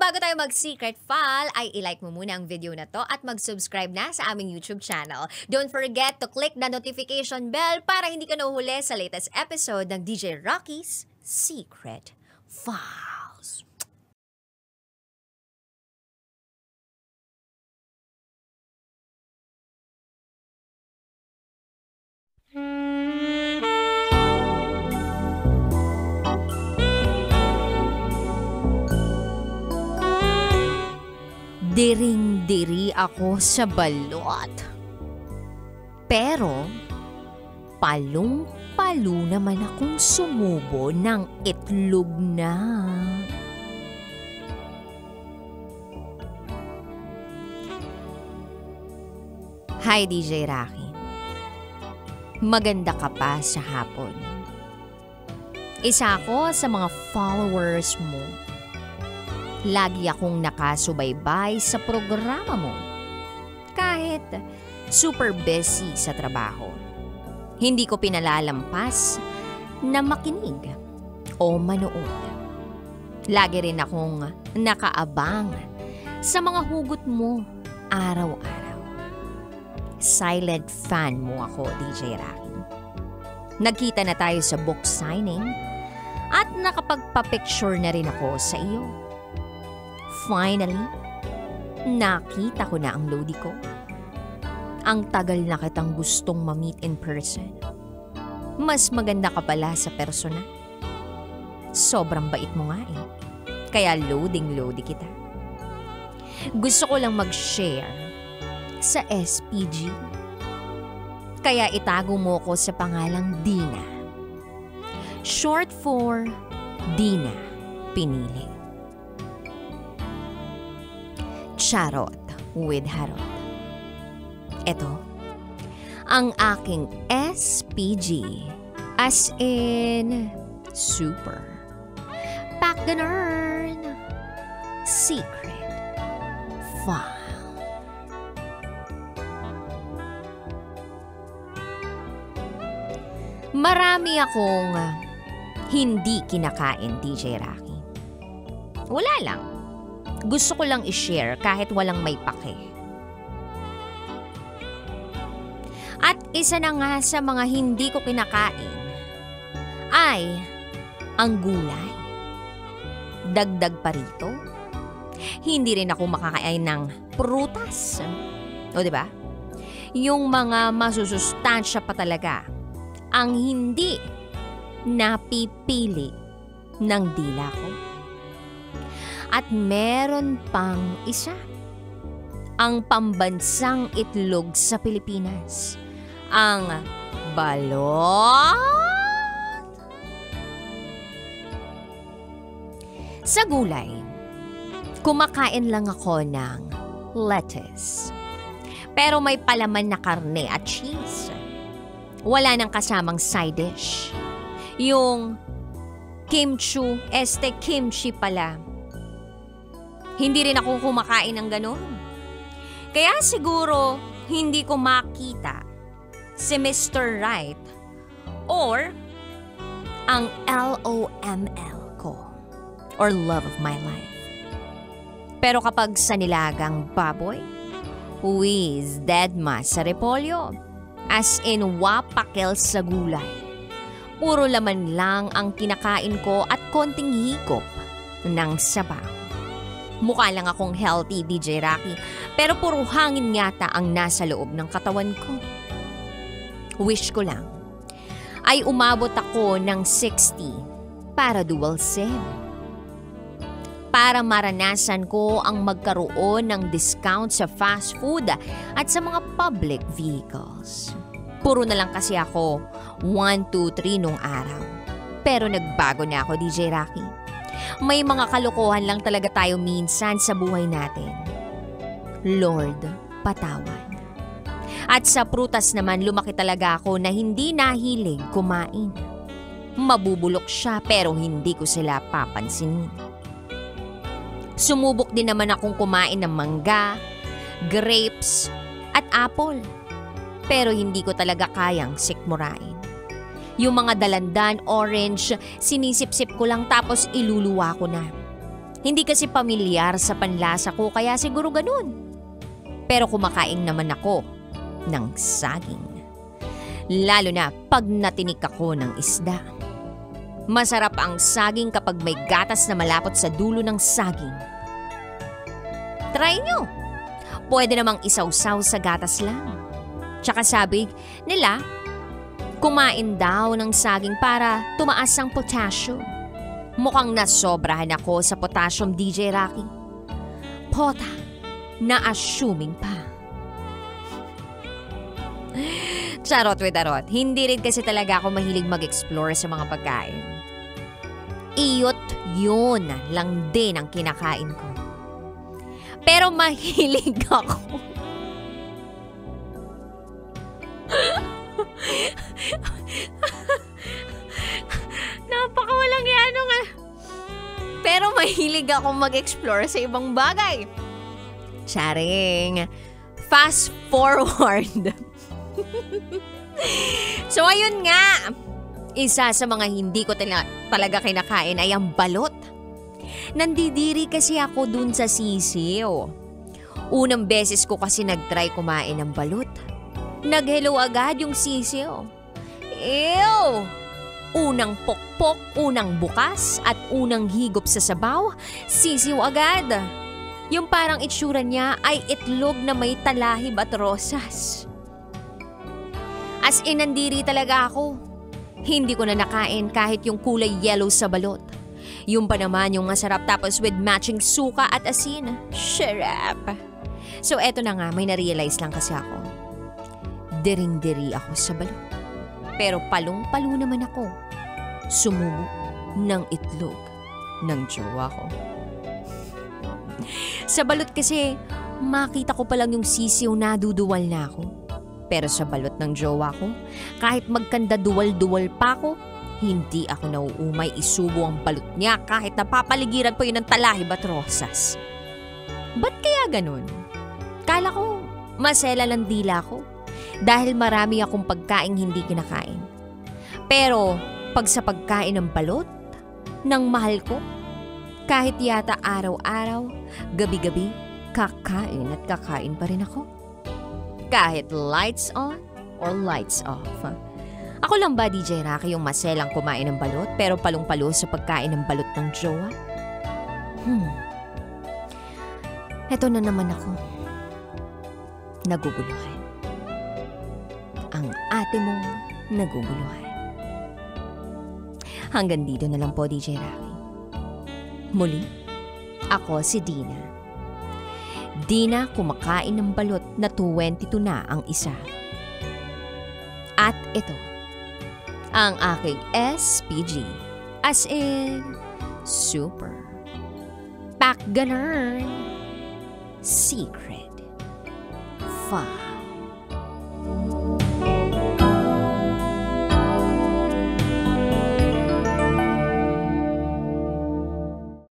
bago tayo mag-secret file, ay ilike mo muna ang video na to at mag-subscribe na sa aming YouTube channel. Don't forget to click the notification bell para hindi ka nahuhuli sa latest episode ng DJ Rocky's Secret Files. Diring-diri ako sa balot. Pero, palong-palo naman akong sumubo ng itlog na. Hi DJ Rocky. Maganda ka pa sa hapon. Isa ako sa mga followers mo. Lagi akong nakasubaybay sa programa mo. Kahit super busy sa trabaho. Hindi ko pinalalampas na makinig o manood. Lagi rin akong nakaabang sa mga hugot mo araw-araw. Silent fan mo ako, DJ Rocky. Nagkita na tayo sa book signing at nakapagpa-picture na rin ako sa iyo. Finally, nakita ko na ang Lodi ko. Ang tagal na kitang gustong ma-meet in person. Mas maganda ka pala sa personal. Sobrang bait mo nga eh. Kaya loading-lodi kita. Gusto ko lang mag-share sa SPG. Kaya itago mo ko sa pangalang Dina. Short for Dina Pinili. Charot with Harot. Ito, ang aking SPG as in super pack the nerd secret file. Marami akong hindi kinakain, DJ Rocky. Wala lang. Gusto ko lang i-share kahit walang may pake. At isa na nga sa mga hindi ko kinakain ay ang gulay. Dagdag pa rito, hindi rin ako makakain ng prutas. O diba? Yung mga masusustansya pa talaga ang hindi napipili ng dila ko. At meron pang isa, ang pambansang itlog sa Pilipinas, ang balot. Sa gulay, kumakain lang ako ng lettuce. Pero may palaman na karne at cheese. Wala nang kasamang side dish. Yung kimchi pala. Hindi rin ako kumakain ng ganon. Kaya siguro hindi ko makita si Mr. Right or ang LOML ko or love of my life. Pero kapag sa nilagang baboy, whiz deadma sa repolyo, as in wapakil sa gulay. Puro laman lang ang kinakain ko at konting higop ng sabaw. Mukha lang akong healthy, DJ Rocky, pero puro hangin yata ang nasa loob ng katawan ko. Wish ko lang ay umabot ako ng 60 para dual SIM. Para maranasan ko ang magkaroon ng discount sa fast food at sa mga public vehicles. Puro na lang kasi ako 1, 2, 3 nung araw. Pero nagbago na ako, DJ Rocky. May mga kalokohan lang talaga tayo minsan sa buhay natin. Lord, patawad. At sa prutas naman, lumaki talaga ako na hindi nahilig kumain. Mabubulok siya pero hindi ko sila papansinin. Sumubok din naman akong kumain ng mangga, grapes, at apple. Pero hindi ko talaga kayang sikmurain. Yung mga dalandan, orange, sinisip-sip ko lang tapos iluluwa ko na. Hindi kasi pamilyar sa panlasa ko kaya siguro ganun. Pero kumakain naman ako ng saging. Lalo na pag natinik ako ng isda. Masarap ang saging kapag may gatas na malapot sa dulo ng saging. Try nyo. Pwede namang isawsaw sa gatas lang. Tsaka sabi nila, kumain daw ng saging para tumaas ang potassium. Mukhang nasobrahan ako sa potassium, DJ Rocky. Pota, na-assuming pa. Charot with arot, hindi rin kasi talaga ako mahilig mag-explore sa mga pagkain. Iyot yun lang din ang kinakain ko. Pero mahilig ako. Napakawalang yan nga. Pero mahilig ako mag-explore sa ibang bagay. Charing. Fast forward. So ayun nga. Isa sa mga hindi ko talaga kinakain ay ang balot. Nandidiri kasi ako dun sa sisiw. Unang beses ko kasi nag-try kumain ng balot. Nag-hello agad yung sisiw. Ew! Unang pokpok, unang bukas, at unang higop sa sabaw, sisiw agad. Yung parang itsura niya ay itlog na may talahib at rosas. As in, nandiri talaga ako. Hindi ko na nakain kahit yung kulay yellow sa balot. Yung pa naman yung masarap tapos with matching suka at asin. Sarap! So eto na nga, may na-realize lang kasi ako. Diring-diri ako sa balot. Pero palong-palo naman ako. Sumubo ng itlog ng jowa ko. Sa balot kasi, makita ko pa lang yung sisiw na duduwal na ako. Pero sa balot ng jowa ko, kahit magkanda duwal-duwal pa ako, hindi ako nauumay isubo ang balot niya kahit napapaligiran po yun ng talahib at rosas. Ba't kaya ganun? Kala ko, masela lang dila ko dahil marami akong pagkaing hindi kinakain. Pero pag sa pagkain ng balot, ng mahal ko, kahit yata araw-araw, gabi-gabi, kakain at kakain pa rin ako. Kahit lights on or lights off. Ako lang ba, DJ Rocky, yung maselang kumain ng balot pero palong-palo sa pagkain ng balot ng jowa? Eto na naman ako. Naguguluhan. Ang ate mong naguguluhan. Hanggang dito na lang po, DJ Rocky. Muli, ako si Dina. Dina kumakain ng balot na 22 na ang isa. At ito, ang aking SPG. As in, super. Pack ganun. Secret. Fun.